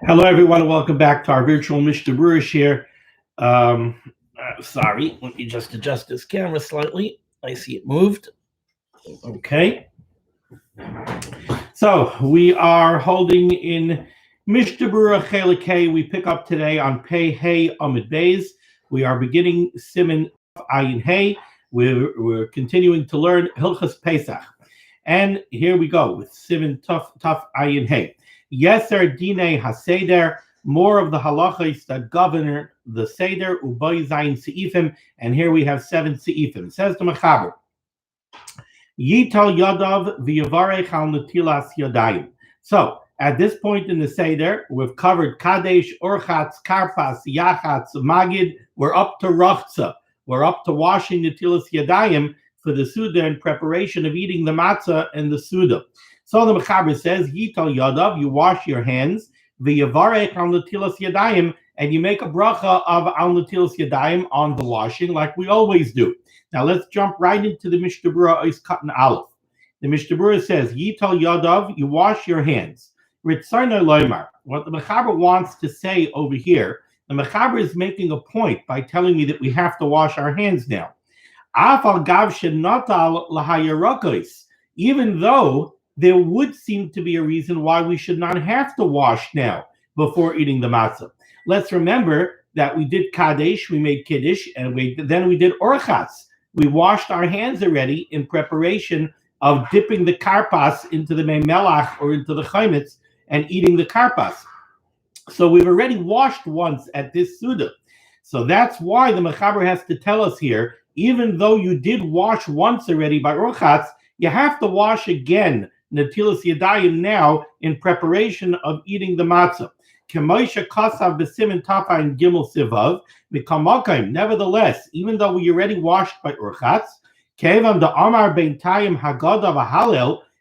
Hello, everyone, and welcome back to our virtual Mishnah Berurah here. Sorry, let me just adjust this camera slightly. I see it moved. Okay. So we are holding in Mishnah Berurah Chelik Hey. We pick up today on Pei Hey Amid Beis. We are beginning Siman Ayin Hey. We're continuing to learn Hilchas Pesach. And here we go with Siman Tuf Ayin Hey. Yeser Dine HaSeder, more of the halachos that govern the Seder, Ubay Zayin Seifim, and here we have 7 Seifim. Says the Mechaber, Yital Yadav v'yavarech al netilas yadayim. So, at this point in the Seder, we've covered Kadesh, Orchatz, Karpas, Yachatz, Magid. We're up to Rachza. We're up to washing netilas yadayim for the Suda in preparation of eating the matzah and the Suda. So the Mechaber says, Yital Yadav, you wash your hands, v'yavarech al netilas yadayim, and you make a bracha of al netilas yadayim on the washing, like we always do. Now let's jump right into the Mishnah Berurah is cutting aleph. The Mishnah Berurah says, Yital Yadav, you wash your hands. Ritzarna loymar. What the Mechaber wants to say over here, the Mechaber is making a point by telling me that we have to wash our hands now. Afal gav shenatal lahayarokos, even though there would seem to be a reason why we should not have to wash now before eating the matzah. Let's remember that we did Kadesh, we made Kiddush, and then we did Orchatz. We washed our hands already in preparation of dipping the karpas into the mei melach or into the chaimitz and eating the karpas. So we've already washed once at this Suda. So that's why the Mechaber has to tell us here, even though you did wash once already by Orchatz, you have to wash again netilas yadayim now in preparation of eating the matzah. Nevertheless, even though we already washed by Orchatz,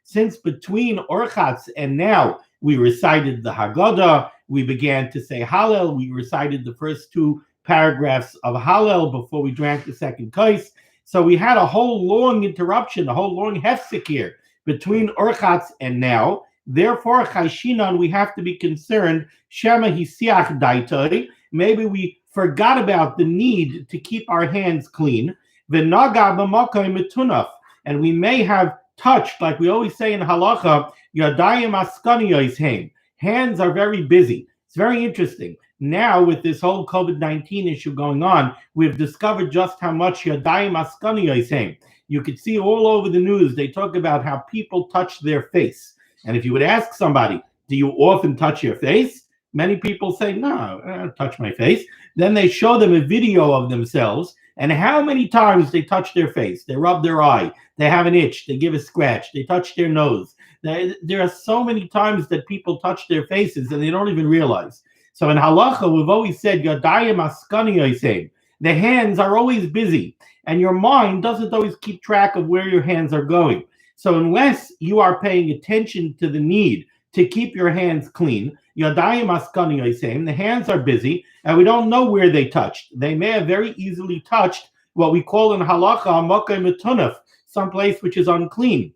since between Orchatz and now we recited the Haggadah, we began to say Hallel, we recited the first 2 paragraphs of Hallel before we drank the second kais. So we had a whole long interruption, a whole long hefsek here between Orchatz and now. Therefore, Chayshinan, we have to be concerned, Shema hisiach daitoi, maybe we forgot about the need to keep our hands clean, v'naga b'makom metunaf, and we may have touched, like we always say in halacha, yadayim askaniyos heim. Hands are very busy. It's very interesting. Now, with this whole COVID-19 issue going on, we've discovered just how much yadayim askaniyos heim. You could see all over the news, they talk about how people touch their face. And if you would ask somebody, do you often touch your face? Many people say, no, I don't touch my face. Then they show them a video of themselves and how many times they touch their face. They rub their eye. They have an itch. They give a scratch. They touch their nose. There are so many times that people touch their faces and they don't even realize. So in halacha, we've always said, Yadayim askaniyos. The hands are always busy and your mind doesn't always keep track of where your hands are going. So unless you are paying attention to the need to keep your hands clean, Yadayim askaniyos, the hands are busy, and we don't know where they touched. They may have very easily touched what we call in halacha makom metunaf, someplace which is unclean.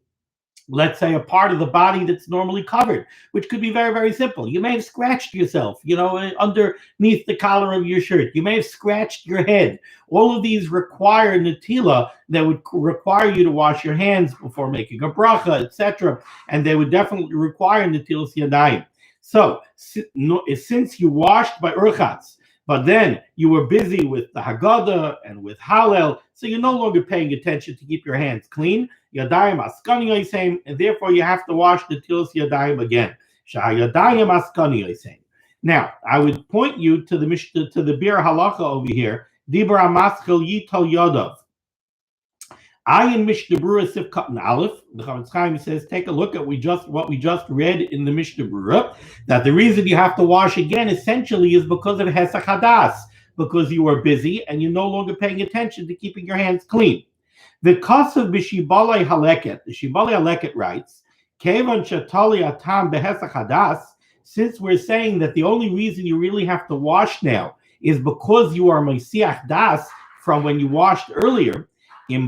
Let's say a part of the body that's normally covered, which could be very, very simple. You may have scratched yourself, underneath the collar of your shirt. You may have scratched your head. All of these require netila that would require you to wash your hands before making a bracha, etc. And they would definitely require netilas yadayim. So, since you washed by Orchatz, but then you were busy with the Haggadah and with Hallel, so you're no longer paying attention to keep your hands clean. Yadayim askaniyos, and therefore you have to wash the netilas yadayim again. Sha'yadayim askaniyos. Now, I would point you to the Mishnah, to the Bir Halacha over here. Dibur amaschil yital yadav. Ayin Mishnah Berurah Sif Katan Aleph. The Chavetz Chaim says, take a look at what we just read in the Mishnah Berurah, that the reason you have to wash again essentially is because of Hesach Hadas, because you are busy and you're no longer paying attention to keeping your hands clean. The Kasav b'Shibalei Haleket, the Shibalei Haleket writes, Kevan Shatali Atam b'Hesach Hadas, since we're saying that the only reason you really have to wash now is because you are Mesiach Das from when you washed earlier, if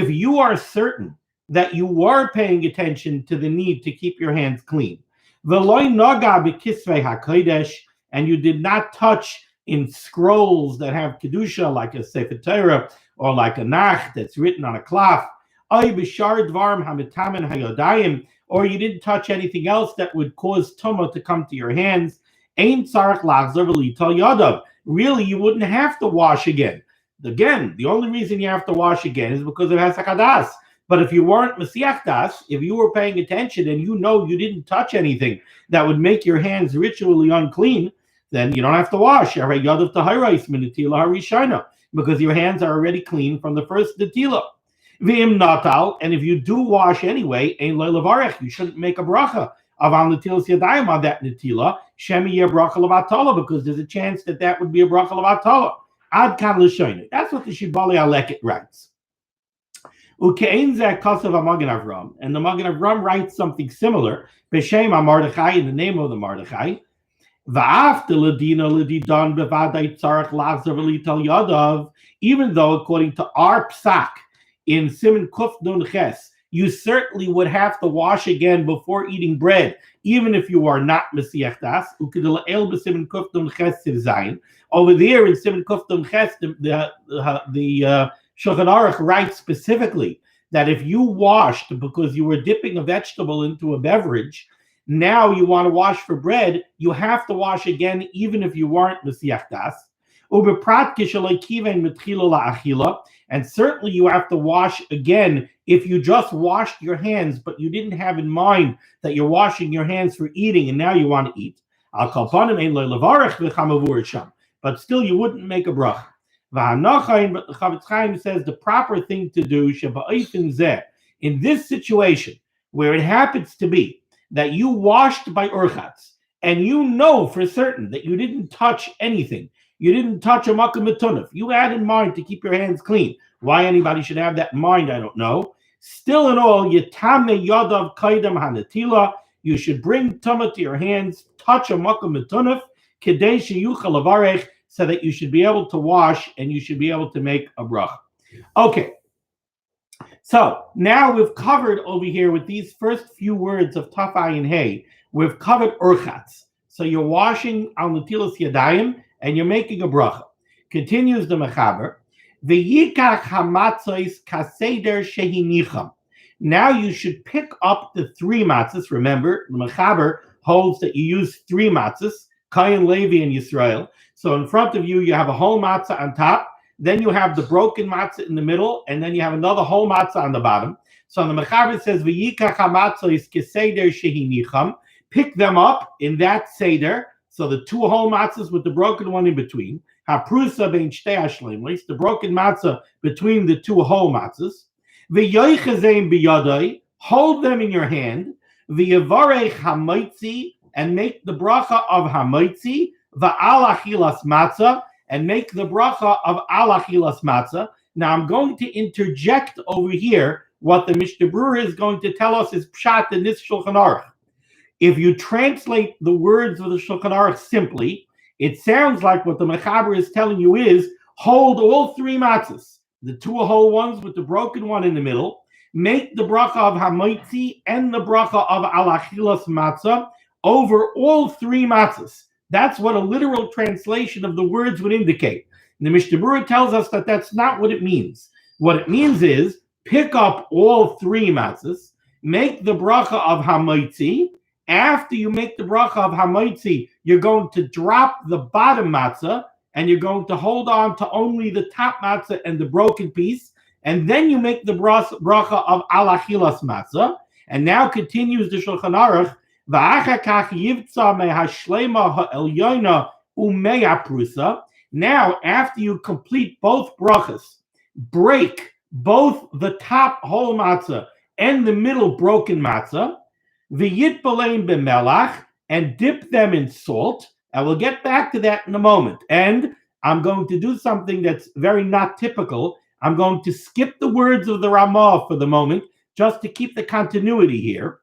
you are certain that you are paying attention to the need to keep your hands clean, V'loy noga b'kisvei hakodesh, and you did not touch in scrolls that have kedusha, like a Sefer Torah or like a nach that's written on a cloth. Oy b'shar dvarim hamitamen hayodayim, or you didn't touch anything else that would cause tumah to come to your hands. Ein tzarich lachzor v'lital yadav. Really, you wouldn't have to wash again. Again, the only reason you have to wash again is because of Hesach Hadas. But if you weren't Mesiach Das, if you were paying attention and you know you didn't touch anything that would make your hands ritually unclean, then you don't have to wash. Because your hands are already clean from the first Netila. V'im natal, and if you do wash anyway, ein lo levarech, you shouldn't make a bracha of al netilas yadayim on that netila, shemi yeh bracha levatala, because there's a chance that that would be a bracha levatala. Ad kan l'shoyne. That's what the Shibbolei Aleket writes. Ukein zeh kasav HaMagen Avram, and the Magen Avram writes something similar, b'shem HaMordechai, in the name of the Mordechai. Va'afta ledina ledidan bevadai tzarech lachzor v'lital yadav, even though according to our psak in Siman Kuf Nun Ches, you certainly would have to wash again before eating bread, even if you are not Mesiach Das. Ukidel el b'Siman Kuf Nun Ches Siv Zayin. Over there in Siman Kuf Nun Ches, the Shulchan Aruch writes specifically that if you washed because you were dipping a vegetable into a beverage, now you want to wash for bread, you have to wash again, even if you weren't Mesiach Das. And certainly you have to wash again if you just washed your hands, but you didn't have in mind that you're washing your hands for eating, and now you want to eat. But still you wouldn't make a bracha. But the Chavetz Chaim says the proper thing to do in this situation, where it happens to be that you washed by urchatz, and you know for certain that you didn't touch anything, you didn't touch a makom metunef, you had in mind to keep your hands clean. Why anybody should have that in mind, I don't know. Still in all, yitame yadav kaidam hanatila, you should bring tumah to your hands, touch a makom metunef, kedei sheyuchal levarech, so that you should be able to wash and you should be able to make a bracha. Okay. So now we've covered over here with these first few words of Taf Ayin Hey, we've covered urchatz. So you're washing al netilas yadayim and you're making a bracha. Continues the Mechaber, v'yikach hamatzois kaseder shehinicham. Now you should pick up the 3 matzahs. Remember, the Mechaber holds that you use 3 matzahs, Kayin, Levi, and Yisrael. So in front of you, you have a whole matzah on top. Then you have the broken matzah in the middle, and then you have another whole matzah on the bottom. So the Mechaber says, "V'yikach hamatzois keseder shehinicham." Pick them up in that seder. So the 2 whole matzahs with the broken one in between. Haprusa bein shtei hashleimos, the broken matzah between the 2 whole matzahs. V'yoichazeim biyadai, hold them in your hand. V'yavarech hamaitzi, and make the bracha of hamaitzi. Va'al achilas matzah, and make the bracha of al achilas matzah. Now I'm going to interject over here what the Mishnah Berurah is going to tell us is pshat in this Shulchan Aruch. If you translate the words of the Shulchan Aruch simply, it sounds like what the Mechaber is telling you is hold all 3 matzahs, the 2 whole ones with the broken one in the middle, make the bracha of hamaitzi and the bracha of al achilas matzah over all 3 matzahs. That's what a literal translation of the words would indicate. And the Mishnah Berurah tells us that that's not what it means. What it means is pick up all 3 matzahs, make the bracha of hamaitzi. After you make the bracha of hamaitzi, you're going to drop the bottom matzah, and you're going to hold on to only the top matzah and the broken piece. And then you make the bracha of al achilas matzah. And now continues the Shulchan Aruch, now, after you complete both brachas, break both the top whole matzah and the middle broken matzah, v'yitbalein b'melach, and dip them in salt. And we'll get back to that in a moment. And I'm going to do something that's very not typical. I'm going to skip the words of the Ramah for the moment, just to keep the continuity here.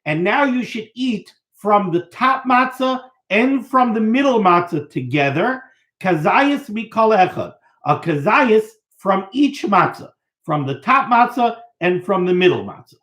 And now you should eat from the top matzah and from the middle matzah together. Kazayas mikol echad, a kazayas from each matzah, from the top matzah and from the middle matzah.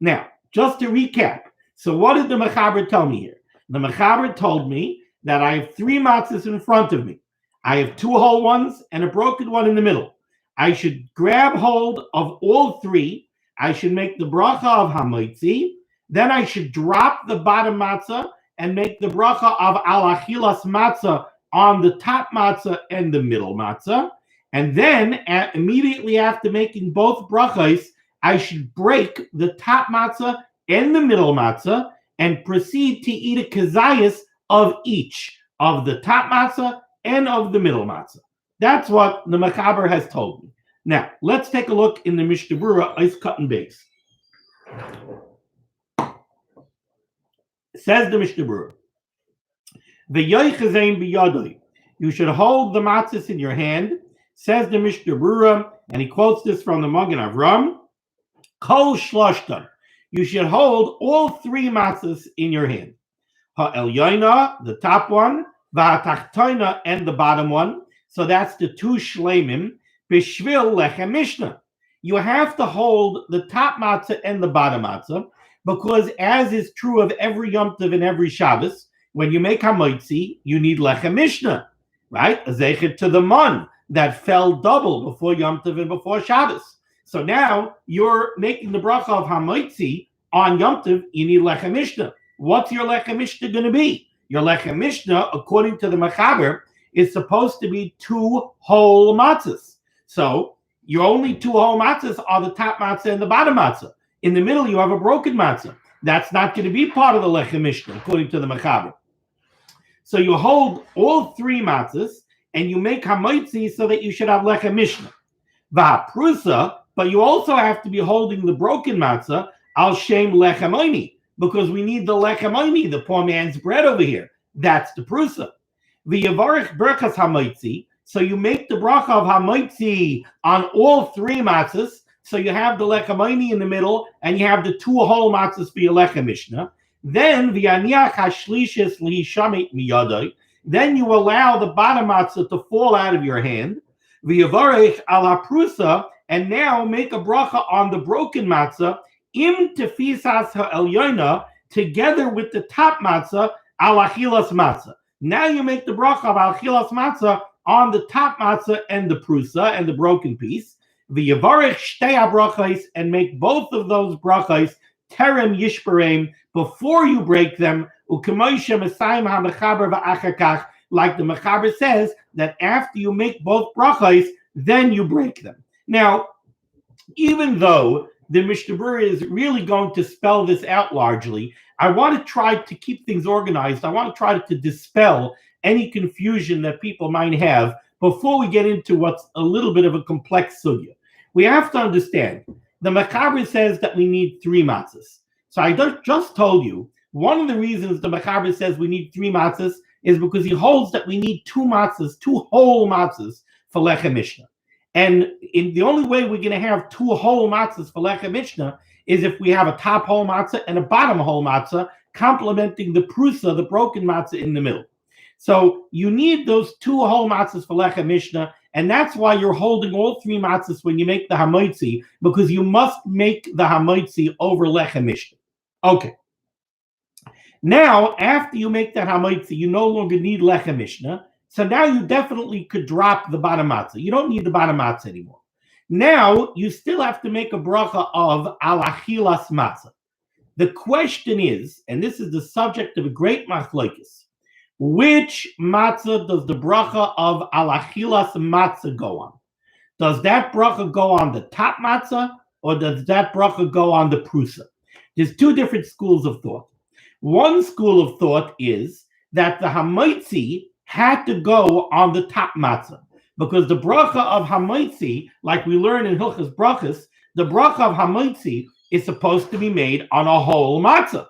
Now, just to recap, so what did the Mechaber tell me here? The Mechaber told me that I have 3 matzahs in front of me. I have 2 whole ones and a broken one in the middle. I should grab hold of all 3. I should make the bracha of hamoitzi. Then I should drop the bottom matzah and make the bracha of al achilas matzah on the top matzah and the middle matzah. And then immediately after making both brachos, I should break the top matzah and the middle matzah and proceed to eat a kazayas of each of the top matzah and of the middle matzah. That's what the Mechaber has told me. Now, let's take a look in the Mishnah Berurah, Ice Cut and Base. Says the Mishnah Berurah, V'yoichazein b'yadoi. You should hold the matzahs in your hand. Says the Mishnah Berurah, and he quotes this from the Magen Avram, Kol shloshtan. You should hold all 3 matzahs in your hand. Ha'elyoina, the top one, v'hatachtoina, and the bottom one. So that's the 2 shleimim. Bishvil lechem Mishnah. You have to hold the top matzah and the bottom matzah, because as is true of every Yom Tov and every Shabbos, when you make hamoitzi, you need lechem Mishnah, right? A zeichet to the mon that fell double before Yom Tov and before Shabbos. So now you're making the bracha of hamoitzi on Yom Tov, you need lechem Mishnah. What's your lechem Mishnah going to be? Your lechem Mishnah, according to the Mechaber, is supposed to be 2 whole matzahs. So your only 2 whole matzahs are the top matzah and the bottom matzah. In the middle, you have a broken matzah. That's not going to be part of the lechem Mishnah, according to the Mechaber. So you hold all 3 matzahs and you make hamoitzi so that you should have lechem Mishnah. V'haprusa, but you also have to be holding the broken matzah al shem lechem oini, because we need the lechem oini, the poor man's bread over here. That's the prusa. V'yavarich berachos hamoitzi. So you make the bracha of hamoitzi on all 3 matzahs. So you have the lechem oini in the middle, and you have the 2 whole matzahs for your lechem Mishnah. Then v'yaniach hashlishis lihishamit miyadoi. Then you allow the bottom matzah to fall out of your hand. V'yavarich al haprusa, and now make a bracha on the broken matzah im tefisas ha'elyoina, together with the top matzah al achilas matzah. Now you make the bracha of al achilas matzah on the top matzah and the prusa and the broken piece. V'yavarich shtei brachos, and make both of those brachos terem yishparem, before you break them. U'kemoisha mesayim ha'mechaber v'achakach, like the Mechaber says that after you make both brachos, then you break them. Now, even though the Mishnah Berurah is really going to spell this out largely, I want to try to keep things organized. I want to try to dispel any confusion that people might have before we get into what's a little bit of a complex sugya. We have to understand, the Mechaber says that we need 3 matzahs. So I just told you, one of the reasons the Mechaber says we need 3 matzahs is because he holds that we need 2 matzahs, 2 whole matzahs for lechem Mishnah. And the only way we're going to have 2 whole matzahs for lechem Mishnah is if we have a top whole matzah and a bottom whole matzah, complementing the prusa, the broken matzah in the middle. So you need those 2 whole matzahs for lechem Mishnah, and that's why you're holding all 3 matzahs when you make the hamoitzi, because you must make the hamoitzi over lechem Mishnah. Okay. Now, after you make that hamoitzi, you no longer need lechem Mishnah. So now you definitely could drop the bottom matzah. You don't need the bottom matzah anymore. Now you still have to make a bracha of al achilas matzah. The question is, and this is the subject of a great machlokes, which matzah does the bracha of al achilas matzah go on? Does that bracha go on the top matzah, or does that bracha go on the prusa? There's 2 different schools of thought. One school of thought is that the hamoitzi had to go on the top matzah, because the bracha of hamoitzi, like we learn in Hilchas Brachos, the bracha of hamoitzi is supposed to be made on a whole matzah.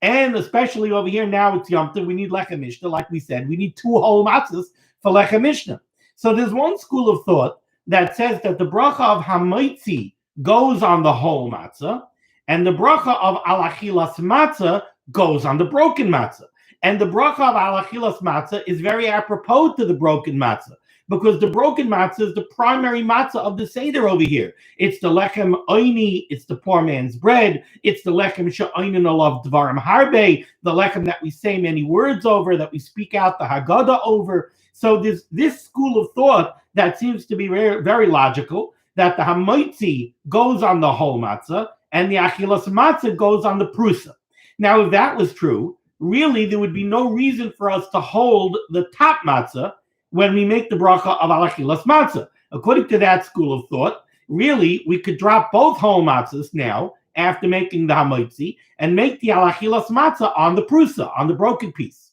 And especially over here now, it's Yom Tov, we need lechem Mishnah. Like we said, we need 2 whole matzahs for lechem Mishnah. So there's one school of thought that says that the bracha of hamoitzi goes on the whole matzah, and the bracha of al achilas matzah goes on the broken matzah. And the bracha of al achilas matzah is very apropos to the broken matzah, because the broken matzah is the primary matzah of the Seder over here. It's the lechem oini, it's the poor man's bread, it's the lechem she'oinin alav dvarim harbe, the lechem that we say many words over, that we speak out the Haggadah over. So this school of thought that seems to be very, very logical, that the hamoitzi goes on the whole matzah and the achilas matzah goes on the prusa. Now, if that was true, really there would be no reason for us to hold the top matzah when we make the bracha of achilas matzah. According to that school of thought, really we could drop both whole matzahs now after making the hamoitzi and make the achilas matzah on the prusa, on the broken piece.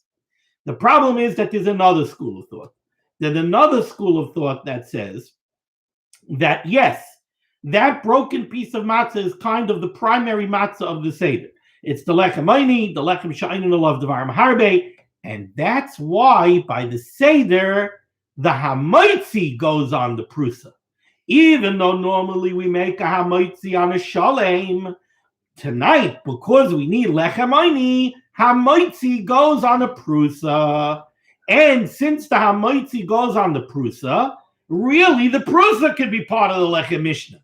The problem is that there's another school of thought. There's another school of thought that says that yes, that broken piece of matzah is kind of the primary matzah of the Seder. It's the lechem oini, the lechem she'oinin alav dvarim harbe, and that's why by the Seder, the hamoitzi goes on the prusa. Even though normally we make a hamoitzi on a shalem, tonight, because we need lechem oini, hamoitzi goes on a prusa. And since the hamoitzi goes on the prusa, really the prusa could be part of the lechem mishnah.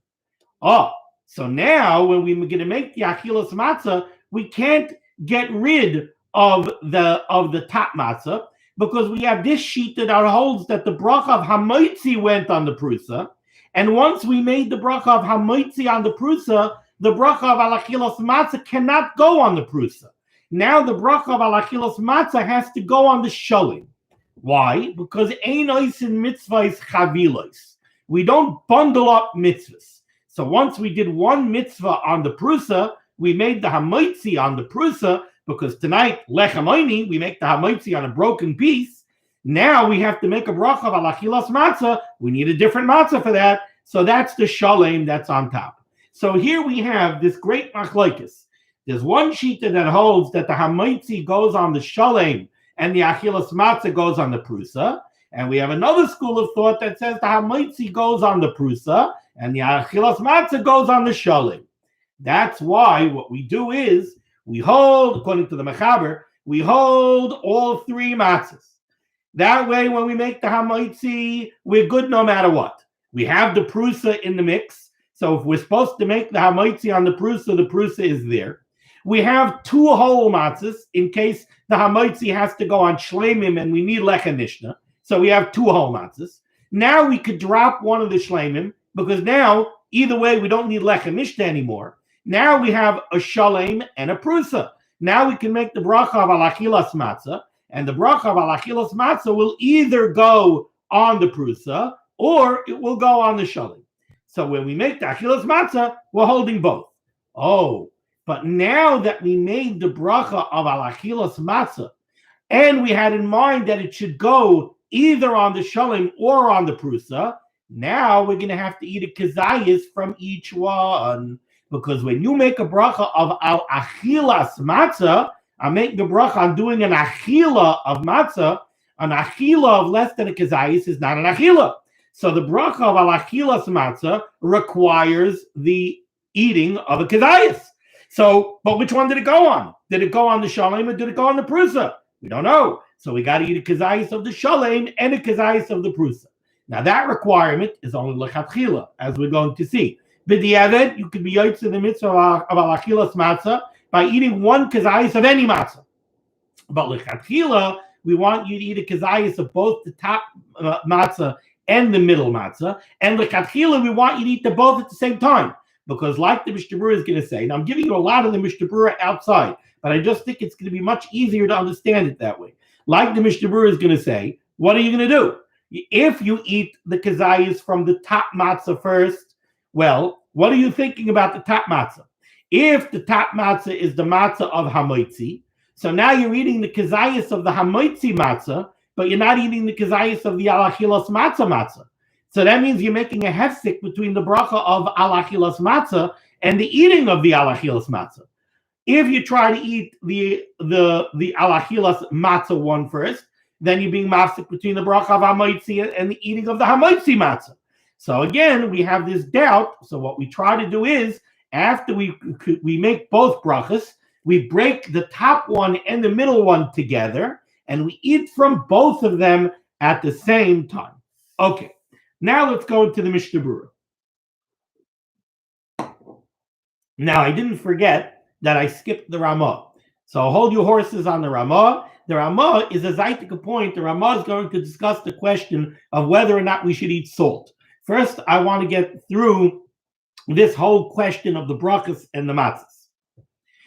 Oh, so now when we're going to make the achilas matzah, we can't get rid of the top matzah because we have this sheet that holds that the bracha of hamoitzi went on the prusa, and once we made the bracha of hamoitzi on the prusa, the bracha of achilas matzah cannot go on the prusa. Now the bracha of achilas matzah has to go on the shalom. Why? Because ein oisin mitzvahs chavilos. We don't bundle up mitzvahs. So once we did one mitzvah on the prusa, we made the hamoitzi on the prusa, because tonight, lechem oini, we make the hamoitzi on a broken piece. Now we have to make a bracha of achilas matzah. We need a different matzah for that. So that's the shalem that's on top. So here we have this great machlokes. There's one shita that holds that the hamoitzi goes on the shalem and the achilas matzah goes on the prusa. And we have another school of thought that says the hamoitzi goes on the prusa and the achilas matzah goes on the shalem. That's why what we do is we hold, according to the mechaber, we hold all three matzahs. That way, when we make the hamoitzi, we're good no matter what. We have the prusa in the mix. So if we're supposed to make the hamoitzi on the prusa is there. We have two whole matzahs in case the hamoitzi has to go on shleimim and we need lechem mishnah. So we have two whole matzahs. Now we could drop one of the shleimim because now, either way, we don't need lechem mishnah anymore. Now we have a shalem and a prusa. Now we can make the bracha of achilas matzah, and the bracha of achilas matzah will either go on the prusa or it will go on the shalem. So when we make the achilas matzah, we're holding both. Oh, but now that we made the bracha of achilas matzah, and we had in mind that it should go either on the shalem or on the prusa, now we're going to have to eat a kazayis from each one. Because when you make a bracha of achilas matzah, I'm making a bracha on doing an achila of matzah. An achila of less than a kazayis is not an achila. So the bracha of achilas matzah requires the eating of a kazayis. So, but which one did it go on? Did it go on the shalem or did it go on the prusa? We don't know. So we got to eat a kazayis of the shalem and a kazayis of the prusa. Now that requirement is only lechatchila, as we're going to see. B'diavad, you could be yotze the mitzvah of achilas matzah by eating one kazayis of any matzah. But lechatchila, we want you to eat a kazayis of both the top matzah and the middle matzah. And lechatchila, we want you to eat them both at the same time. Because like the Mishnah Berurah is going to say, and I'm giving you a lot of the Mishnah Berurah outside, but I just think it's going to be much easier to understand it that way. Like the Mishnah Berurah is going to say, what are you going to do? If you eat the kazayis from the top matzah first, well, what are you thinking about the top matzah? If the top matzah is the matzah of hamoitzi, so now you're eating the kazayis of the hamoitzi matzah, but you're not eating the kazayis of the alachilas matzah. So that means you're making a hefsek between the bracha of alachilas matzah and the eating of the alachilas matzah. If you try to eat the alachilas matzah one first, then you're being mafsek between the bracha of hamoitzi and the eating of the hamoitzi matzah. So again, we have this doubt. So what we try to do is, after we make both brachas, we break the top one and the middle one together, and we eat from both of them at the same time. Okay, now let's go into the Mishnah Berurah. Now, I didn't forget that I skipped the Ramah. So hold your horses on the Ramah. The Ramah is a Zaitika point. The Ramah is going to discuss the question of whether or not we should eat salt. First, I want to get through this whole question of the brachos and the matzahs.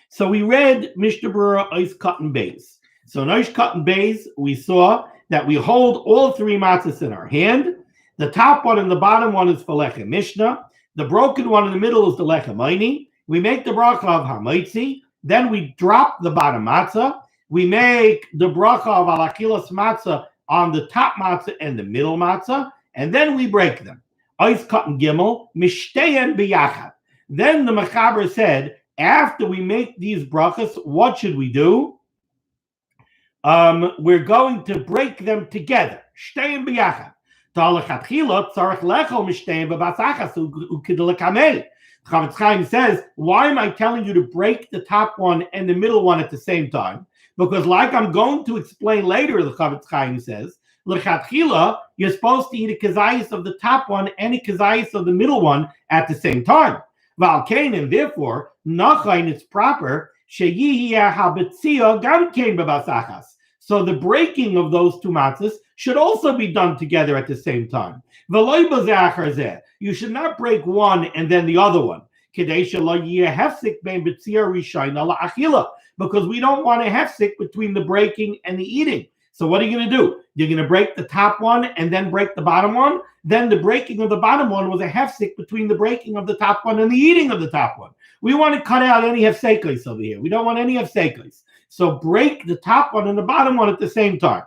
So we read Mishnah Berurah Ois Cotton Bays. So in Ois Cotton Bays, we saw that we hold all three matzahs in our hand. The top one and the bottom one is for Lechem Mishnah. The broken one in the middle is the Lechem Oini. We make the bracha of Hamaitzi. Then we drop the bottom matzah. We make the bracha of Alakilas matzah on the top matzah and the middle matzah. And then we break them. Ois Cotton Gimel, Mishteyen B'yachad. Then the Mechaber said, after we make these brachas, what should we do? We're going to break them together. Shteyen B'yachad. Chavetz Chaim says, why am I telling you to break the top one and the middle one at the same time? Because like I'm going to explain later, the Chavetz Chaim says, l'chatchila, you're supposed to eat a kazayis of the top one and a kazayis of the middle one at the same time. Valkain, and therefore, nachain, it's proper, sheyihiyah habetzia gam kain b'basachas. So the breaking of those two matzahs should also be done together at the same time. You should not break one and then the other one. Because we don't want a hefsek between the breaking and the eating. So what are you going to do? You're going to break the top one and then break the bottom one? Then the breaking of the bottom one was a hefsek between the breaking of the top one and the eating of the top one. We want to cut out any hefsekos over here. We don't want any hefsekos. So break the top one and the bottom one at the same time.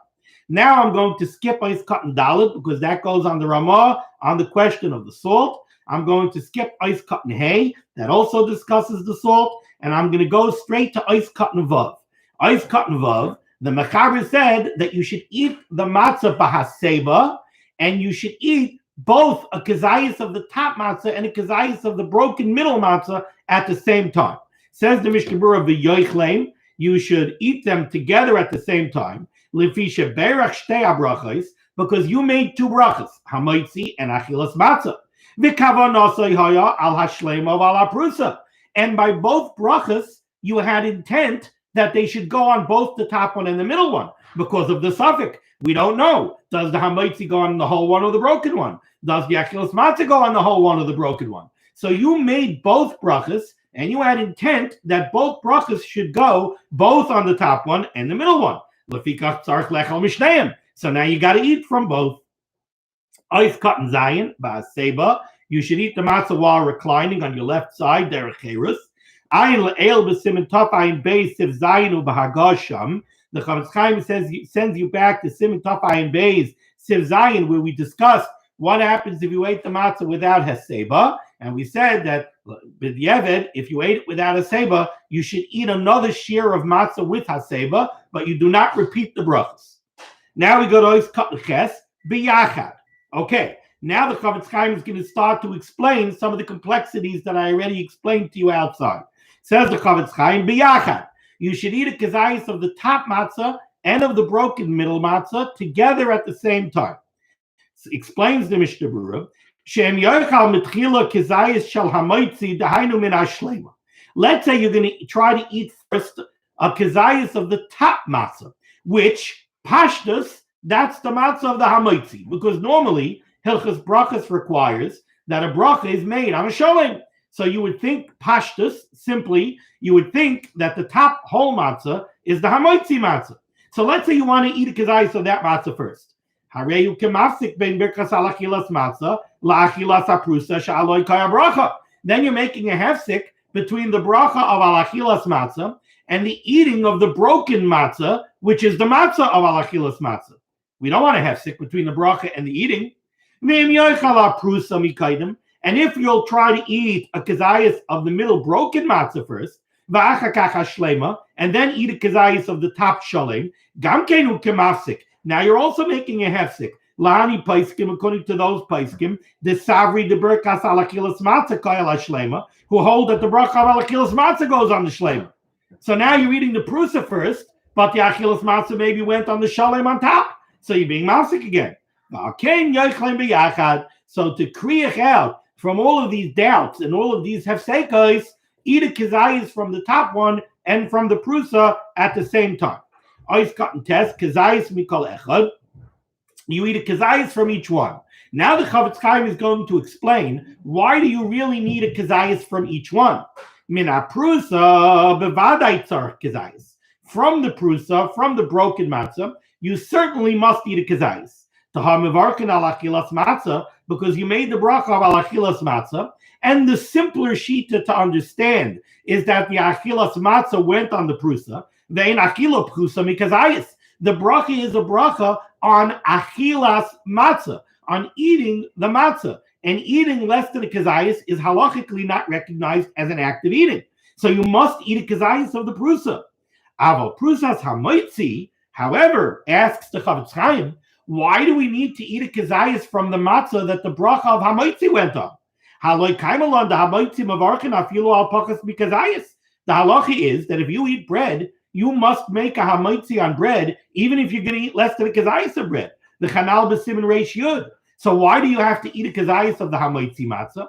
Now I'm going to skip Ois Cotton Dalet because that goes on the Ramah on the question of the salt. I'm going to skip Ois Cotton Hay that also discusses the salt, and I'm going to go straight to Ois Cotton Vav. Ois Cotton Vav, the Mechaber said that you should eat the matzah b'haseba, and you should eat both a kazayis of the top matzah and a kazayis of the broken middle matzah at the same time. Says the Mishnah Berurah v'yoichlem, you should eat them together at the same time. Lefisha berach shtei abrachos, because you made two brachos, hamaitzi and achilas matzah. V'kavanosai haya al hashlema v'al aprusa. And by both brachos, you had intent that they should go on both the top one and the middle one because of the suffix. We don't know. Does the hamaitzi go on the whole one or the broken one? Does the achilas matzah go on the whole one or the broken one? So you made both brachos, and you had intent that both brachos should go both on the top one and the middle one. So now you got to eat from both. Ois Cotton Zayin, Ba'aseba, you should eat the matzah while reclining on your left side, derech cherus. Ayin le'el b'simen tov ayin beis siv zayin u'b'hagasham. The Chavetz Chaim sends you back to Siman tov ayin beis siv zayin, where we discussed what happens if you ate the matzah without haseba. And we said that b'diavad, if you ate it without haseba, you should eat another share of matzah with haseba, but you do not repeat the brachos. Now we go to Ois Cotton Ches b'yachad. Okay, now the Chavetz Chaim is going to start to explain some of the complexities that I already explained to you outside. Says the Chavetz Chaim b'yachad. You should eat a kazayis of the top matzah and of the broken middle matzah together at the same time. Explains the Mishnah Berurah. Let's say you're going to try to eat first a kazayis of the top matzah, which pashtus, that's the matzah of the hamaitzi, because normally Hilchas Brachas requires that a bracha is made on a sholem. So you would think pashtus, simply, you would think that the top whole matzah is the hamaitzi matzah. So let's say you want to eat a kazayis of that matzah first. Hareyu kemafsik ben birkas alachilas matzah la'achilas aprusa sha'aloi kaya bracha. Then you're making a hefsek between the bracha of alachilas matzah and the eating of the broken matzah, which is the matzah of alachilas matzah. We don't want a hefsek between the bracha and the eating. And if you'll try to eat a kazayis of the middle broken matzah first, and then eat a kazayis of the top sholem, gamkenu kemafsik. Now you're also making a hefsek. Lani paiskim, according to those paiskim, the savri de berkas alakilas matzah kayal shlema, who hold that the bracha of alakilas matzah goes on the shlema. So now you're eating the prusa first, but the achilas matzah maybe went on the shalem on top. So you're being mafsik again. So to kriach out from all of these doubts and all of these hefsekos, eat a kazayis from the top one and from the prusa at the same time. Ois cotton test kazayis mikol echad. You eat a kazayis from each one. Now the Chavetz Chaim is going to explain why do you really need a kazayis from each one. Mina prusa bevadai tzarich kazayis. From the prusa, from the broken matzah, you certainly must eat a kazayis. Because you made the bracha of al achilas matzah, and the simpler shita to understand is that the achilas matzah went on the prusa. Ve'ein achila prusa mikazayis. The bracha is a bracha on achilas matzah, on eating the matzah, and eating less than a kazayis is halachically not recognized as an act of eating. So you must eat a kazayis of the prusa. Aval prusas hamoitzi, however, asks the Chavetz Chaim, why do we need to eat a kazayis from the matzah that the bracha of hamoitzi went on? The halacha is that if you eat bread, you must make a hamoitzi on bread, even if you're going to eat less than a kazayis of bread. The chanal b'siman reish yud. So why do you have to eat a kazayis of the hamoitzi matzah?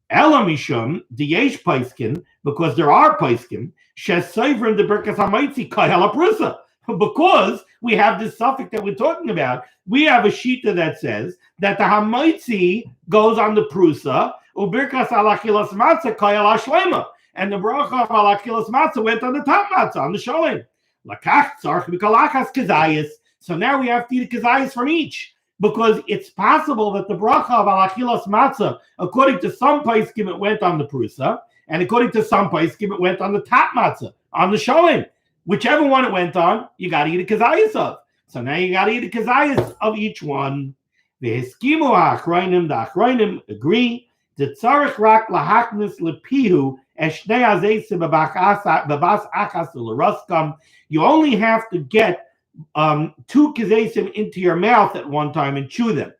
Ela mishum diyesh paiskin, because there are paiskin shesoivrim the berachos hamoitzi kahel prusa. Because we have this suffix that we're talking about, we have a shita that says that the hamoitzi goes on the prusa, uberkas al achilas matzah kahel shlema, and the bracha of al achilas matzah went on the top matzah, on the sholem. Lakach tzarich mikalachas kazayis. So now we have to eat a kazayis from each, because it's possible that the bracha of al achilas matzah, according to some paiskim, it went on the prusa, and according to some paiskim, it went on the top matzah, on the sholem. Whichever one it went on, you got to eat a kazayis of. So now you got to eat a kazayis of each one. The achroinim agree. The tzarich rak lahaknis lepihu eshnei azeisim babas achas l'raskam. You only have to get 2 kazeisim into your mouth at one time and chew them.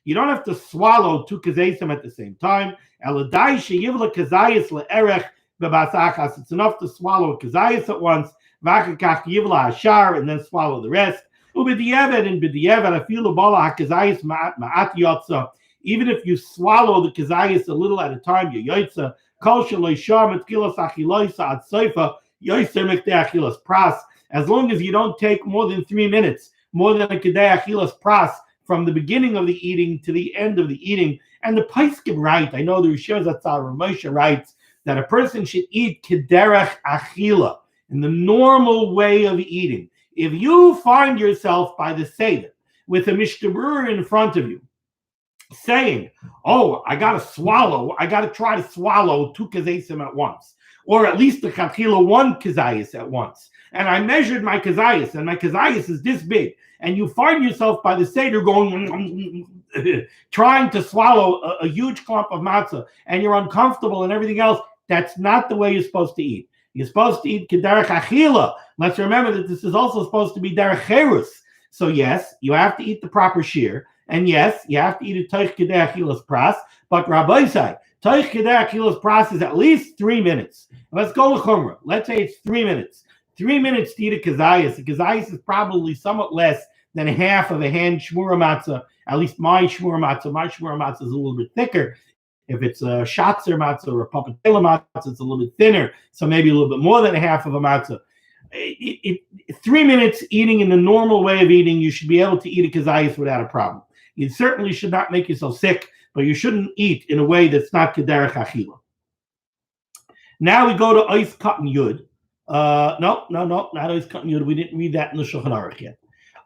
You don't have to swallow 2 kazeisim at the same time. It's enough to swallow a kazayis at once, and then swallow the rest. Even if you swallow the kazayis a little at a time, as long as you don't take more than 3 minutes, more than a kedei achilas pras, from the beginning of the eating to the end of the eating. And the paiskim write, I know the Rishon Zatzal Ramosha writes, that a person should eat kederech achila, in the normal way of eating. If you find yourself by the Seder with a Mishnah in front of you, saying, oh, I got to try to swallow 2 kazayis at once, or at least the chatchila 1 kazayis at once, and I measured my kazayis, and my kazayis is this big, and you find yourself by the Seder going, trying to swallow a huge clump of matzah, and you're uncomfortable and everything else, that's not the way you're supposed to eat. You're supposed to eat kederech achila. Let's remember that this is also supposed to be derech cherus. So yes, you have to eat the proper shear, and yes, you have to eat a toich kedei achilas pras. But Rabbi say toich kedei achilas pras is at least 3 minutes. Let's go with chumrah. Let's say it's 3 minutes. 3 minutes to eat a kazayis. A kazayis is probably somewhat less than half of a hand shmura matzah. At least my shmura matzah is a little bit thicker. If it's a shatzer matzah or a papatela matzah, it's a little bit thinner, so maybe a little bit more than a half of a matzah. 3 minutes eating in the normal way of eating, you should be able to eat a kazayis without a problem. You certainly should not make yourself sick, but you shouldn't eat in a way that's not kederech achila. Now we go to ois cotton yud. No, not ois cotton yud. We didn't read that in the Shulchan Aruch yet.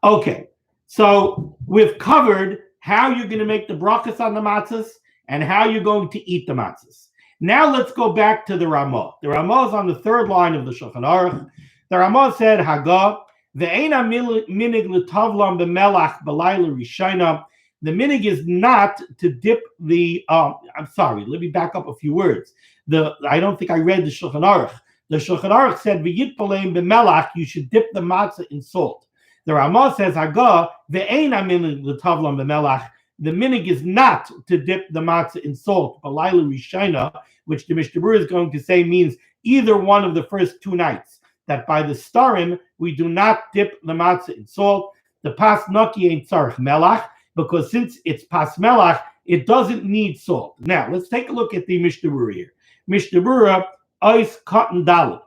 Okay, so we've covered how you're going to make the brachos on the matzahs and how you're going to eat the matzahs. Now let's go back to the Ramah. The Ramah is on the 3rd line of the Shulchan Aruch. The Ramah said, Haga, ve'eina minig l'tavlam b'melach b'layla rishayna. The minig is not to dip the, I'm sorry, let me back up a few words. I don't think I read the Shulchan Aruch. The Shulchan Aruch said, v'yitpaleim b'melach, you should dip the matzah in salt. The Ramah says, Haga, ve'eina minig l'tavlam b'melach. The minig is not to dip the matzah in salt, b'layla rishayna, which the Mishnah Berurah is going to say means either one of the first 2 nights. That by the starim, we do not dip the matzah in salt. the pas naki ain't tzarich melach, because since it's pas melach, it doesn't need salt. Now, let's take a look at the Mishnah Berurah here. Mishnah Berurah, ois cotton dalit.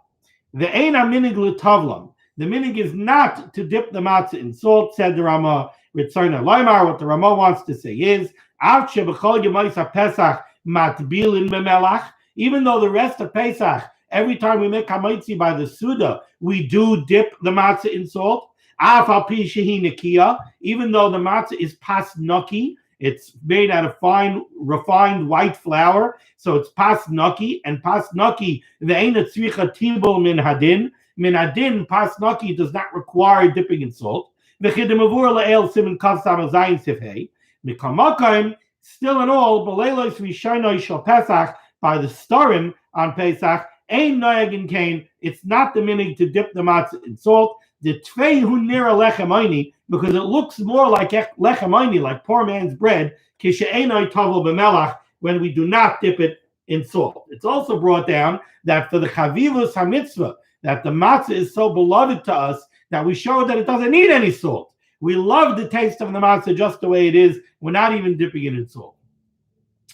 The ein minig l'tavlam. The minig is not to dip the matzah in salt, said the Ramah. Ritzarna Laimar, what the Ramah wants to say is, av shebechol yemais Pesach matbilin b'melach, even though the rest of Pesach, every time we make hamaitzi by the Suda, we do dip the matzah in salt. Af al pi shehi nekiya, even though the matzah is pas naki, it's made out of fine, refined white flour, so it's pas naki, and pas naki, the eina tzricha tibul min hadin. Min hadin, pas naki does not require dipping in salt. V'chidemavur le'el siman kav samazayin sifhei. Mikamakayim, still in all, b'leilos rishaynoi shel Pesach, by the starim on Pesach, ein noyag in kain, it's not the minig to dip the matzah in salt. The tvei hu nira lechem oini, because it looks more like lechem oini, like poor man's bread, kishe'enoi tavel b'melach, when we do not dip it in salt. It's also brought down that for the chavivus hamitzvah, that the matzah is so beloved to us that we show that it doesn't need any salt. We love the taste of the matzah just the way it is. We're not even dipping it in salt.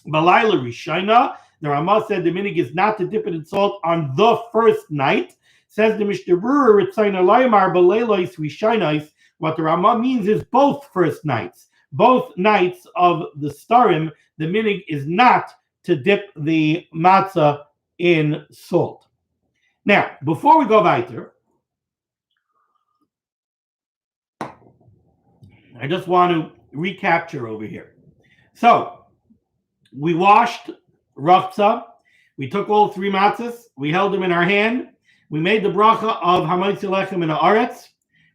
Balayla Rishayna, the Ramah said the minig is not to dip it in salt on the first night. Says the Mishnah Berurah, Ritzayna Laimar Balaylois Rishaynais. What the Ramah means is both first nights. Both nights of the starim, the minig is not to dip the matzah in salt. Now, before we go weiter, I just want to recapture over here. So, we washed rachza, we took all three matzahs, we held them in our hand, we made the bracha of hamaytzi lechem in the aretz,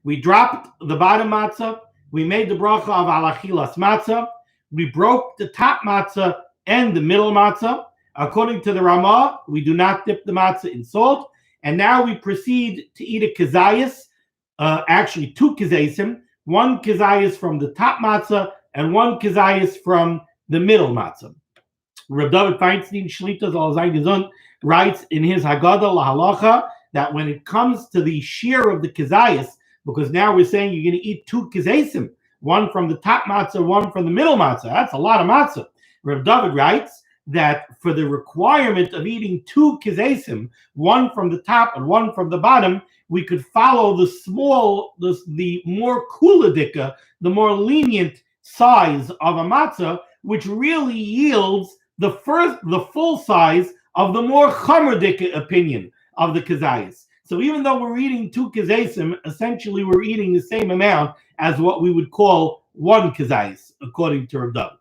we dropped the bottom matzah, we made the bracha of alachilas matzah, we broke the top matzah and the middle matzah. According to the Ramah, we do not dip the matzah in salt, and now we proceed to eat a kazayas, actually two kazaysim, one kazayas from the top matzah and one kazayas from the middle matzah. Reb David Feinstein, Shlitas al Zayin Gezund, writes in his Haggadah Lahalacha that when it comes to the shear of the kazayas, because now we're saying you're going to eat two kazaysim, one from the top matzah, one from the middle matzah. That's a lot of matzah. Reb David writes that for the requirement of eating two kazaysim, one from the top and one from the bottom, we could follow the more kuladika, the more lenient size of a matzah, which really yields the full size of the more chamerdika opinion of the kazayas. So even though we're eating two kazaysim, essentially we're eating the same amount as what we would call one kazayas, according to Reb David.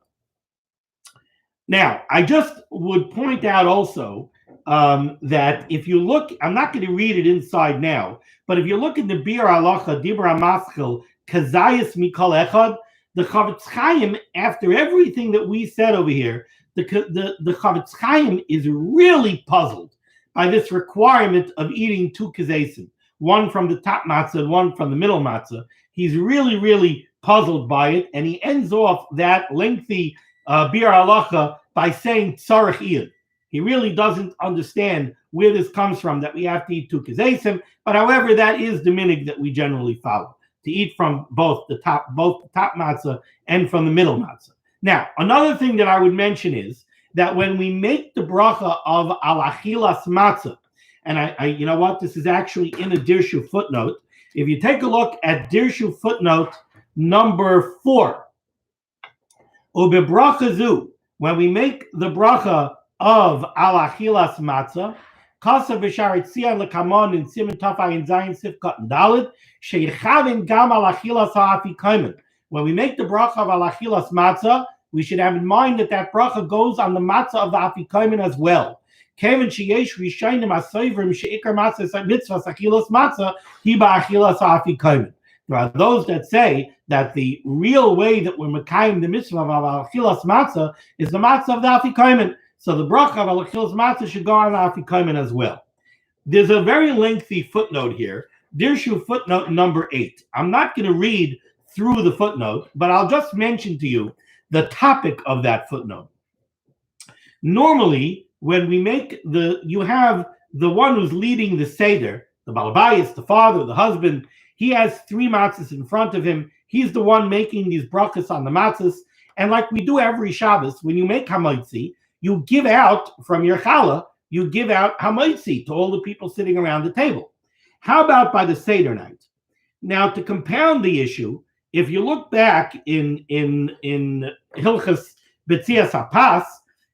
Now, I just would point out also that if you look, I'm not going to read it inside now, but if you look in the Bir Halacha, Dibra Maschil, Kazayas Mikol Echad, the Chavetz Chaim, after everything that we said over here, the Chavetz Chaim is really puzzled by this requirement of eating two kazaysim, one from the top matzah and one from the middle matzah. He's really, really puzzled by it, and he ends off that lengthy Bir Halacha by saying tzarich iyud. He really doesn't understand where this comes from, that we have to eat two kazaysim, but however, that is the minig that we generally follow, to eat from both the top matzah and from the middle matzah. Now, another thing that I would mention is that when we make the bracha of alachilas matzah, and I you know what, this is actually in a Dirshu footnote. If you take a look at Dirshu footnote number 4, Ube bracha zu, when we make the bracha of alachilas matzah, kasa b'sharet tzion lekamon in Siman Tafai and Zayin Sifkat and Dalid, sheichavin gam alachilas ha'afikomen. When we make the bracha of alachilas matzah, we should have in mind that that bracha goes on the matzah of the afikomen as well. Kevin sheyesh rishayim asayvrim sheikar matzah mitzvah achilas matzah hiba achilas ha'afikomen. There are those that say that the real way that we're mekayim the mitzvah of achilas matzah is the matzah of the afikomen. So the bracha of achilas matzah should go on the afikomen as well. There's a very lengthy footnote here. Dirshu footnote number 8. I'm not going to read through the footnote, but I'll just mention to you the topic of that footnote. Normally, when we make you have the one who's leading the Seder, the Balabayas, the father, the husband, he has three matzahs in front of him. He's the one making these brachos on the matzahs. And like we do every Shabbos, when you make hamotzi, you give out from your challah, you give out hamotzi to all the people sitting around the table. How about by the Seder night? Now, to compound the issue, if you look back in Hilchas B'tzias HaPas,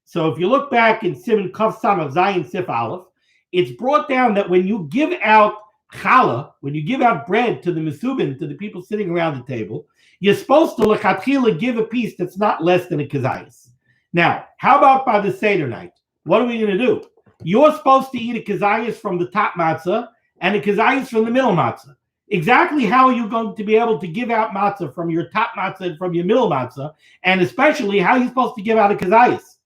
so if you look back in Siman Kaf Samav Zayin Sif Aleph, it's brought down that when you give out challah, when you give out bread to the mesubin, to the people sitting around the table, you're supposed to lechatchila give a piece that's not less than a kazayas. Now, how about by the Seder night? What are we going to do? You're supposed to eat a kazayas from the top matzah and a kazayas from the middle matzah. Exactly how are you going to be able to give out matzah from your top matzah and from your middle matzah, and especially how are you supposed to give out a kazayas?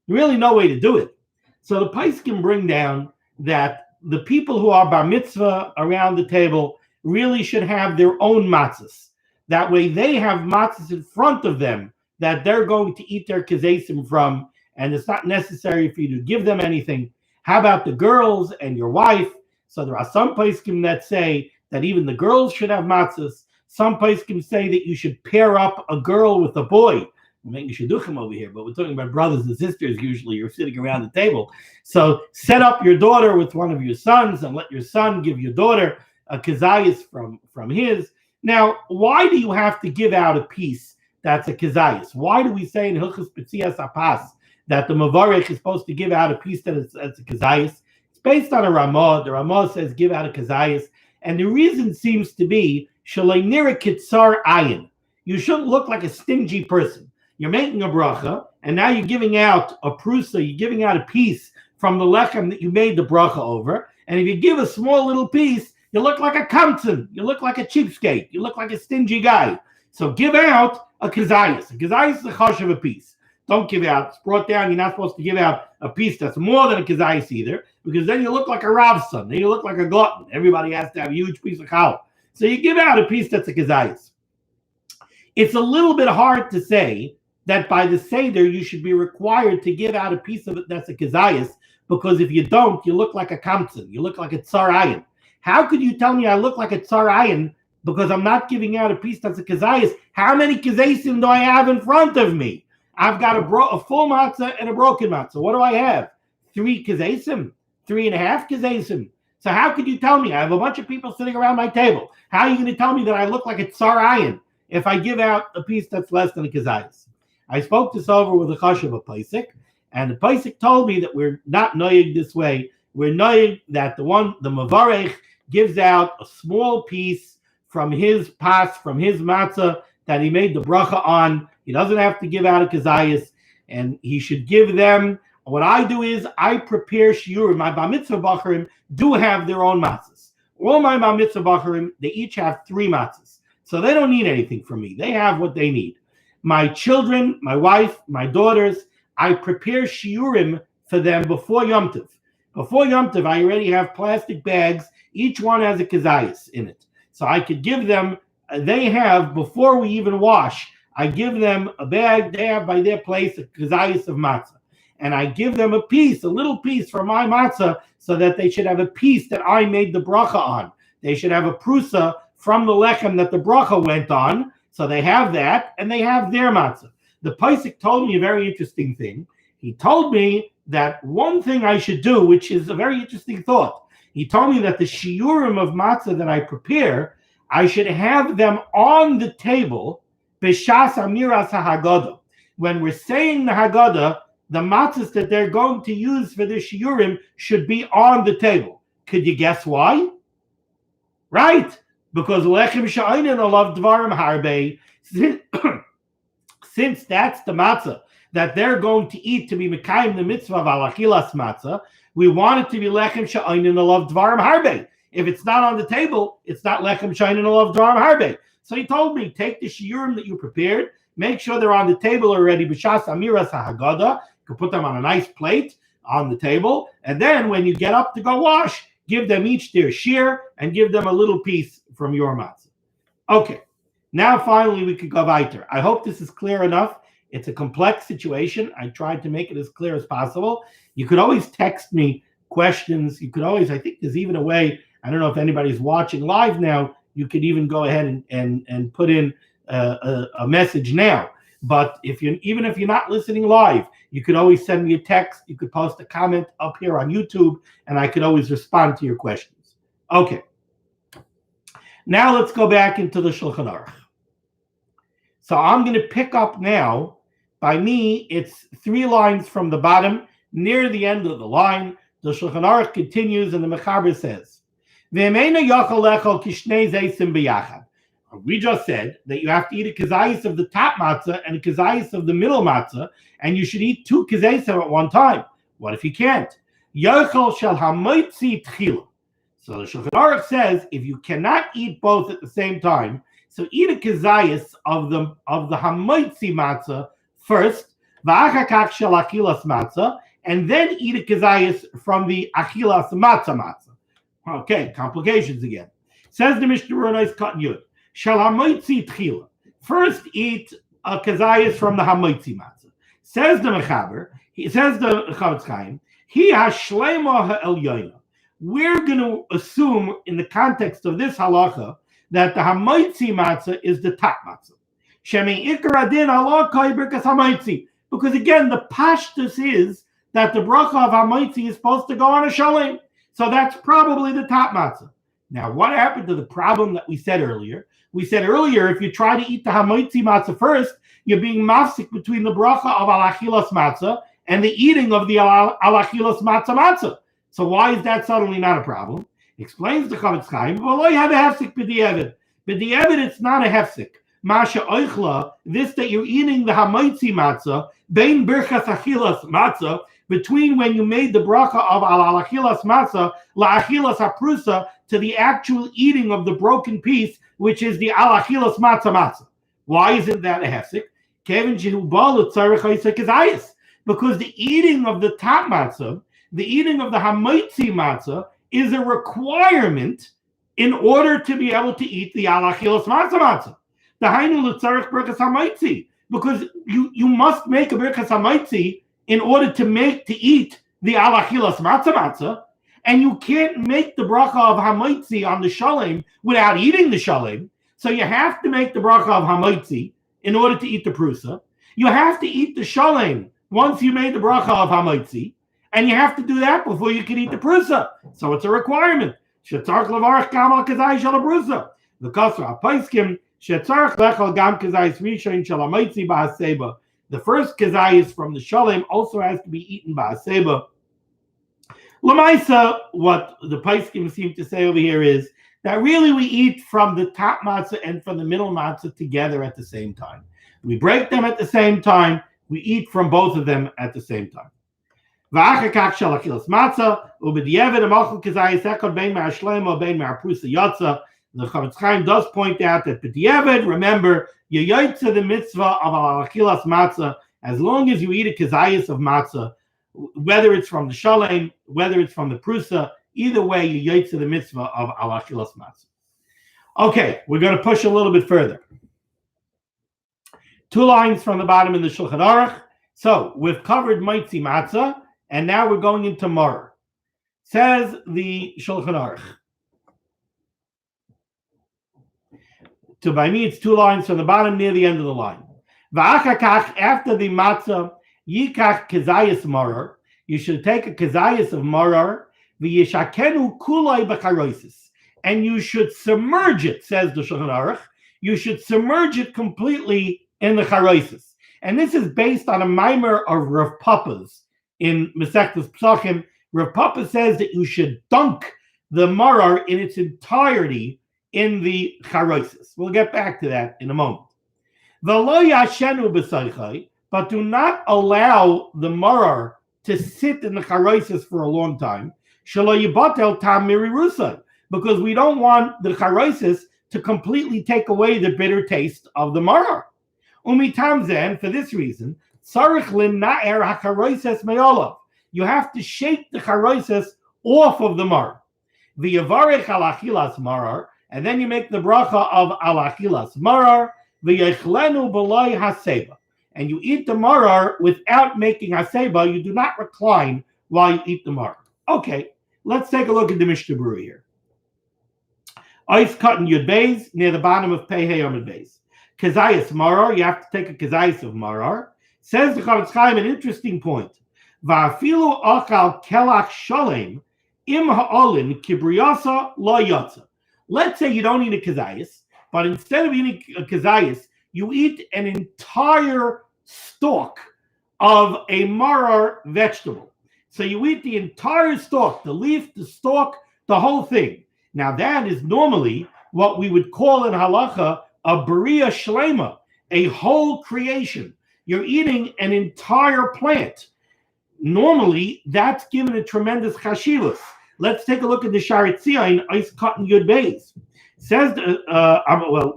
Really no way to do it. So the Pais can bring down that the people who are bar mitzvah around the table really should have their own matzahs. That way they have matzahs in front of them that they're going to eat their kazesim from, and it's not necessary for you to give them anything. How about the girls and your wife? So there are some poskim that say that even the girls should have matzahs. Some poskim say that you should pair up a girl with a boy. We're making shidduchim over here, but we're talking about brothers and sisters. Usually you're sitting around the table. So set up your daughter with one of your sons and let your son give your daughter a kazayas from his. Now, why do you have to give out a piece that's a kazayas? Why do we say in Hilchas B'tzias HaPas that the Mavarech is supposed to give out a piece that's a kazayas? It's based on a Ramah. The Ramah says give out a kazayas. And the reason seems to be shalei nira kitzar ayin. You shouldn't look like a stingy person. You're making a bracha, and now you're giving out a prusa, you're giving out a piece from the lechem that you made the bracha over. And if you give a small little piece, you look like a kamtzin, you look like a cheapskate, you look like a stingy guy. So give out a kazayas. A kazayas is a chosh of a piece. Don't give out, it's brought down, you're not supposed to give out a piece that's more than a kazayas either, because then you look like a Rav's son, then you look like a glutton. Everybody has to have a huge piece of challah. So you give out a piece that's a kazayas. It's a little bit hard to say that by the Seder you should be required to give out a piece of it that's a kazayas, because if you don't, you look like a kamtzin, you look like a tsar ayin. How could you tell me I look like a tsar ayin because I'm not giving out a piece that's a kazayas? How many kazesim do I have in front of me? I've got a full matzah and a broken matzah. What do I have? 3 kazesim, 3.5 kazesim. So how could you tell me? I have a bunch of people sitting around my table. How are you going to tell me that I look like a tsar ayin if I give out a piece that's less than a kazayas? I spoke this over with a chashuv of Paisik, and the Paisik told me that we're not noyig this way. We're noyig that the Mavarech gives out a small piece from his pas, from his matzah that he made the bracha on. He doesn't have to give out a kazayas, and he should give them. What I do is I prepare shiurim. My bar mitzvah bacharim do have their own matzahs. All my bar mitzvah bacharim, they each have 3 matzahs, so they don't need anything from me. They have what they need. My children, my wife, my daughters, I prepare shiurim for them before Yom Tov. Before Yom Tov, I already have plastic bags. Each one has a kazayas in it. So I could give them, they have, before we even wash, I give them a bag, they have by their place a kazayas of matzah. And I give them a piece, a little piece from my matzah, so that they should have a piece that I made the bracha on. They should have a prusa from the lechem that the bracha went on. So they have that, and they have their matzah. The Paisik told me a very interesting thing. He told me that one thing I should do, which is a very interesting thought. He told me that the shiurim of matzah that I prepare, I should have them on the table, b'shas amiras ha'haggadah. When we're saying the Haggadah, the matzahs that they're going to use for the shiurim should be on the table. Could you guess why? Right. Because lechem sha'inin alav dvarim harbe, since that's the matzah that they're going to eat to be mekayim the mitzvah of alachilas matzah, we want it to be lechem sha'inin alav dvarim harbe. If it's not on the table, it's not lechem sha'inin alav dvarim harbe. So he told me, take the shiurim that you prepared, make sure they're on the table already, b'shas amiras ha'haggadah, you can put them on a nice plate on the table, and then when you get up to go wash, give them each their shear and give them a little piece from your matzah. Okay, now finally we could go weiter. I hope this is clear enough. It's a complex situation. I tried to make it as clear as possible. You could always text me questions. You could always, I think there's even a way, I don't know if anybody's watching live now, you could even go ahead and put in a message now. But even if you're not listening live, you could always send me a text. You could post a comment up here on YouTube, and I could always respond to your questions. Okay. Now let's go back into the Shulchan Aruch. So I'm going to pick up now. By me, it's 3 lines from the bottom, near the end of the line. The Shulchan Aruch continues, and the Mechaber says, we just said that you have to eat a kazayis of the top matzah and a kazayis of the middle matzah, and you should eat 2 kazayis at one time. What if you can't? Yochel shel hamoitzi tchila. So the Shulchan Aruch says if you cannot eat both at the same time, so eat a kazayis of the hamoitzi matzah first, v'achakach shel achilas matzah, and then eat a kazayis from the achilas matzah. Okay, complications again. Says the Mishnah Berurah cut yud. Shel hamoitzi tchila. First eat a kazayis from the hamoitzi matzah. Says the Mechaber, says the Chavetz Chaim, he hashlema ha'elyoina. We're going to assume in the context of this halacha that the hamoitzi matzah is the top matzah. Shemi ikar adin ala kai berkas hamoitzi. Because again, the pashtus is that the bracha of hamoitzi is supposed to go on a shalem. So that's probably the top matzah. Now, what happened to the problem that we said earlier? We said earlier, if you try to eat the hamoitzi matzah first, you're being mafsik between the bracha of alachilas matzah and the eating of the alachilas matzah. So why is that suddenly not a problem? Explains the Chavetz Chaim, well, you have a hefsik b'di'evid. B'di'evid, it's not a hefsik. Masha oichla, this that you're eating the hamoitzi matzah, bein birchas achilas matzah, between when you made the bracha of alachilas matzah, la'achilas haprusa, to the actual eating of the broken piece, which is the alachilas matzah. Why isn't that a hefsik? Because the eating of the top matzah, the eating of the hamoitzi matzah, is a requirement in order to be able to eat the alachilas matzah. The hainu l'tzarich berachos hamoitzi, because you must make a berachos hamoitzi in order to eat the alachilas matzah, and you can't make the bracha of hamoitzi on the shalem without eating the shalem. So you have to make the bracha of hamoitzi in order to eat the prusa. You have to eat the shalem once you made the bracha of hamoitzi, and you have to do that before you can eat the prusa. So it's a requirement. Shetzarch levarach gam al kazayis shel prusa. The kasra apaiskim shetzarch lechal gam kazayis rishon shel hamoitzi ba'aseba. The first kazayis from the shalem also has to be eaten ba'aseba. Lamaisa, what the paiskim seem to say over here is that really we eat from the top matzah and from the middle matzah together at the same time. We break them at the same time. We eat from both of them at the same time. The Chavetz Chaim does point out that b'diavad, remember, you yotze the mitzvah of alachilas matzah as long as you eat a kazayis of matzah, whether it's from the shalem, whether it's from the prusa, either way, you yotze the mitzvah of alachilas matzah. Okay, we're going to push a little bit further. 2 lines from the bottom in the Shulchan Aruch. So we've covered Moitzi Matzah, and now we're going into maror. Says the Shulchan Aruch. So by me, it's 2 lines from the bottom near the end of the line. V'achakach, after the matzah, yikach kezayis maror. You should take a kezayis of maror, v'yishakenu kulay b'charosis, and you should submerge it. Says the Shulchan Aruch. You should submerge it completely in the charosis. And this is based on a maimer of Rav Papa's in Masechtas Pesachim. Rav Papa says that you should dunk the maror in its entirety in the charosis. We'll get back to that in a moment. But do not allow the maror to sit in the charosis for a long time. Because we don't want the charosis to completely take away the bitter taste of the maror. Umitamzen, for this reason, you have to shake the charosis off of the maror. V'yavarech alachilas maror, and then you make the bracha of alachilas maror. V'yechlenu b'loy haseba, and you eat the maror without making haseba. You do not recline while you eat the maror. Okay, let's take a look at the Mishnah Berurah here. Ice cut in Yud Beis near the bottom of Pei Hey Amud Beis. Kazayas maror, you have to take a kazayas of maror. Says the Chavetz Chaim an interesting point. Va'afilu achal kelach sholem im ha'olin kibriyasa lo yotza. Let's say you don't eat a kazayas, but instead of eating a kazayas, you eat an entire stalk of a maror vegetable. So you eat the entire stalk, the leaf, the stalk, the whole thing. Now that is normally what we would call in halacha a berurah shlema, a whole creation. You're eating an entire plant. Normally, that's given a tremendous chashivus. Let's take a look at the Sharitzia in Ice Cotton Yud Beis. Says,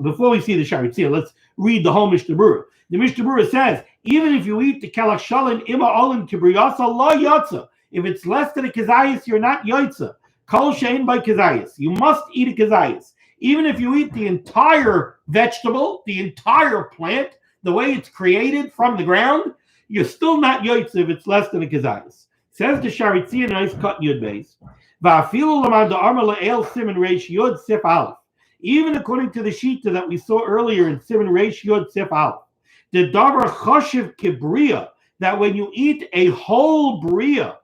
before we see the Sharitzia, let's read the whole Mishnah Berurah. The Mishnah Berurah says, even if you eat the kelach shalom ima olim kibriyasa la yotza, if it's less than a kazayas, you're not yotza. Kol shein by kazayas. You must eat a kazayas. Even if you eat the entire vegetable, the entire plant, the way it's created from the ground, you're still not yotza if it's less than a kazayas. Says the Sharitzia in Ice Cut Yud Beis. Va'afilu lamad da'arma la'el siman reish yod sif aleph. Even according to the shita that we saw earlier in siman reish yod sif aleph, the davar choshev kibriya, that when you eat a whole bria,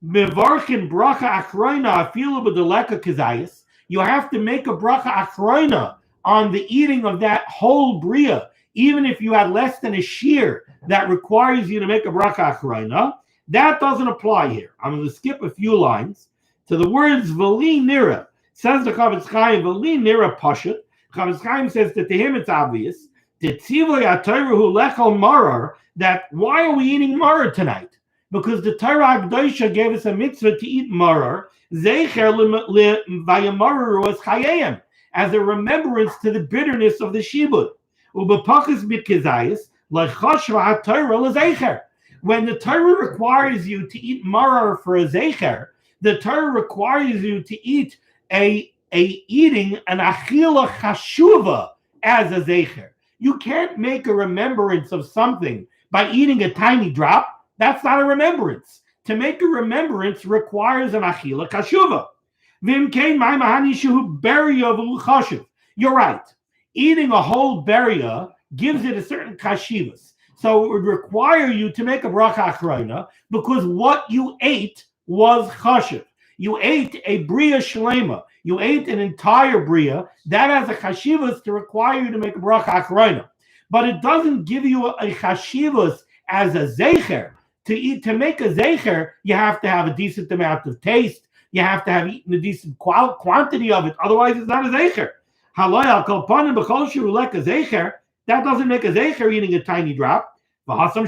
mevarchin bracha achrayna afilu b'deleka kazayas, you have to make a bracha achrayna on the eating of that whole bria, even if you had less than a shear that requires you to make a bracha achrayna. That doesn't apply here. I'm going to skip a few lines to the words v'li nira. Says the Chavetz Chaim, v'li nira pashat. Chavetz Chaim says that to him it's obvious that why are we eating maror tonight? Because the Torah Akdosha gave us a mitzvah to eat maror, as a remembrance to the bitterness of the shibud. When the Torah requires you to eat maror for a zecher, the Torah requires you to eat eating an achila chashuva as a zecher. You can't make a remembrance of something by eating a tiny drop. That's not a remembrance. To make a remembrance requires an achila kashuva. You're right. Eating a whole berurah gives it a certain kashivas. So it would require you to make a bracha achrayna because what you ate was chashiv. You ate a bria shlema. You ate an entire bria. That has a chashivas to require you to make a bracha achrayna. But it doesn't give you a chashivas as a zecher. To make a zecher, you have to have a decent amount of taste. You have to have eaten a decent quantity of it. Otherwise, it's not a zecher. That doesn't make a zecher eating a tiny drop. By the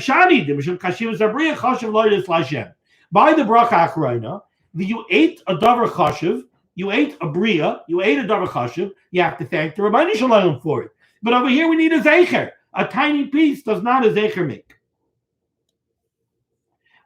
bracha achrayna, you ate a davar chashiv, you ate a bria, you ate a davar chashiv, you have to thank the Rabbeinu Shalom for it. But over here we need a zecher. A tiny piece does not a zecher make.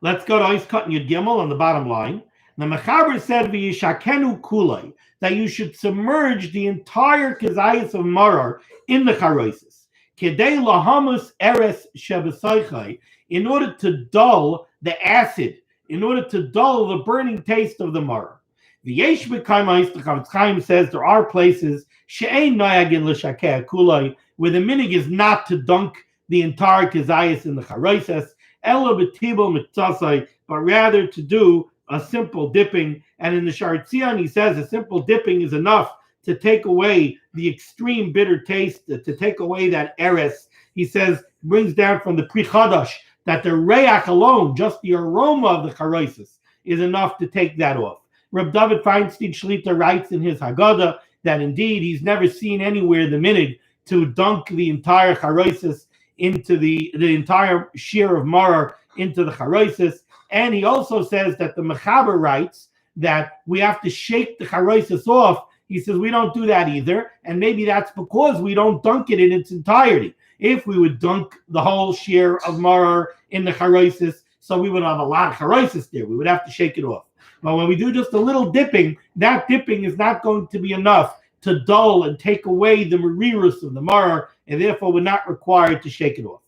Let's go to Ice Cutting Yud Gimel on the bottom line. The Mechaber said v'yishakenu kulei, that you should submerge the entire kazayas of maror in the charoises. Kedei lahamus eres shebesaychai, in order to dull the acid, in order to dull the burning taste of the maror. The Yesh B'Kaimais, the Chavetz Chaim says there are places she'ein noyagin l'shakeh kulei, where the minig is not to dunk the entire kazayas in the charoises, ela b'tibel mitzasai, but rather to do a simple dipping. And in the Sharitzian, he says a simple dipping is enough to take away the extreme bitter taste, to take away that eres. He says, brings down from the Pri Chadash that the reach alone, just the aroma of the charoises, is enough to take that off. Reb David Feinstein Shlita writes in his Haggadah that indeed he's never seen anywhere the minig to dunk the entire charoises into the entire shear of maror into the charoises. And he also says that the Mechaber writes that we have to shake the charoises off. He says we don't do that either, and maybe that's because we don't dunk it in its entirety. If we would dunk the whole shear of maror in the charoises, so we would have a lot of charoises there. We would have to shake it off. But when we do just a little dipping, that dipping is not going to be enough to dull and take away the marirus of the maror, and therefore we're not required to shake it off.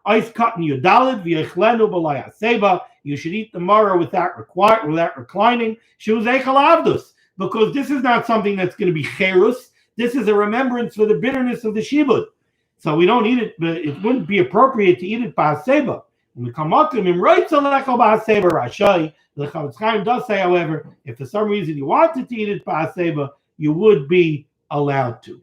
Ice cutting yudalid v'yechlenu b'lay aseba. You should eat the maror without reclining. Shuzei chalavdus, because this is not something that's going to be cherus. This is a remembrance for the bitterness of the shibud. So we don't eat it, but it wouldn't be appropriate to eat it ba'aseba. When we come up to him, the Chavetz Chaim does say, however, if for some reason you wanted to eat it ba'aseba, you would be allowed to.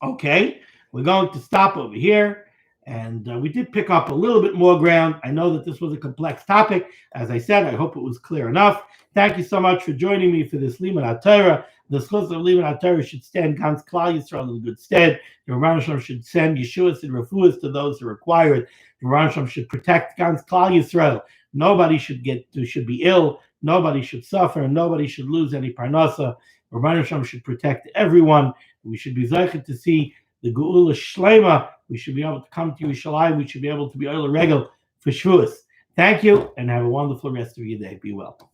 Okay, we're going to stop over here. And we did pick up a little bit more ground. I know that this was a complex topic. As I said, I hope it was clear enough. Thank you so much for joining me for this Liman HaTorah. The schus of Liman HaTorah should stand Gans Klal Yisrael in good stead. The Rebbeinu Shalom should send Yeshuas and Refuahs to those who require it. The Rebbeinu Shalom should protect Gans Klal Yisrael. Nobody should be ill. Nobody should suffer. Nobody should lose any parnasa. The Rebbeinu Shalom should protect everyone. We should be zeichet to see the Geula Shlema. We should be able to come to Yerushalayim. We should be able to be Oil Regel for Shavuos. Thank you, and have a wonderful rest of your day. Be well.